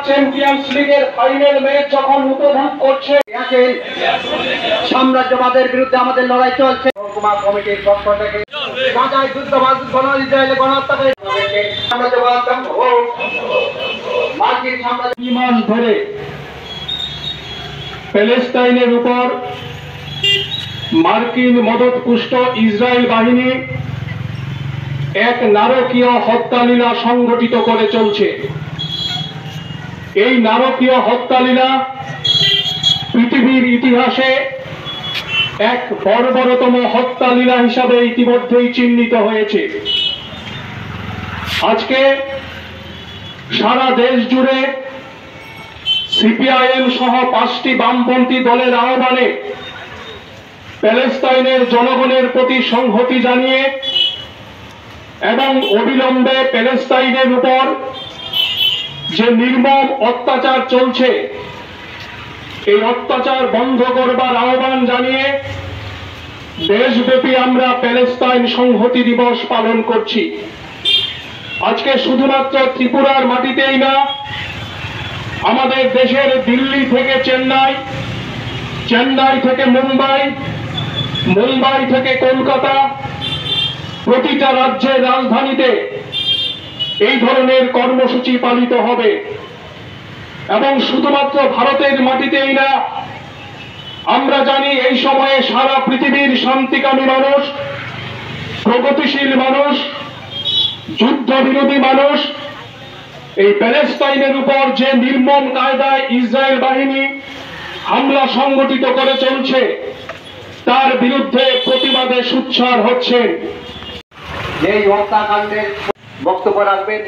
Champions লিগের final match যখন উপভোগ করছে, সাম্রাজ্যবাদের বিরুদ্ধে আমাদের লড়াই চলছে। মহকুমা কমিটির পক্ষ থেকে গাজায় যুদ্ধবাদ ইসরায়েলে গণহত্যাকারী সাম্রাজ্যবাদ মার্কিন সাম্রাজ্য 2 মাস ধরে প্যালেস্টাইনের উপর মার্কিন মদতপুষ্ট ইসরায়েল বাহিনী এক নারকীয় হত্যালীলা সংগঠিত করে চলছে। এই নারকীয় হত্যালীলা পৃথিবীর ইতিহাসে এক বর্বরতম হত্যালীলা হিসাবে ইতিমধ্যেই চিহ্নিত হয়েছে। আজকে সারা দেশ জুড়ে সিপিআইএম সহ 5টি বামপন্থী দলের আহ্বানে প্যালেস্টাইনের জনগণের প্রতি সংহতি জানিয়ে এবং অবিলম্বে প্যালেস্টাইনের উপর যে নির্মম অত্যাচার চলছে এই অত্যাচার বন্ধ করবার আহ্বান জানিয়ে দেশব্যাপী আমরা প্যালেস্টাইন সংহতি দিবস পালন করছি। আজকে শুধুমাত্র ত্রিপুরার মাটিতেই না, আমাদের দেশের দিল্লি থেকে চেন্নাই, চেন্নাই থেকে মুম্বাই, মুম্বাই থেকে কলকাতা, প্রতিটা রাজ্যের রাজধানীতে এই ধরনের কর্মসূচি পালিত হবে। এবং শুধুমাত্র ভারতের মাটিতেই না, আমরা জানি এই সময়ে সারা পৃথিবীর শান্তিকামী মানুষ, প্রগতিশীল মানুষ, যুদ্ধ বিরোধী মানুষ এই প্যালেস্টাইনের উপর যে নির্মম কায়দায় ইসরায়েল বাহিনী হামলা সংগঠিত করে চলছে তার বিরুদ্ধে প্রতিবাদে সোচ্চার হচ্ছেন। এই হত্যাকাণ্ডের বক্তব্য রাখবেন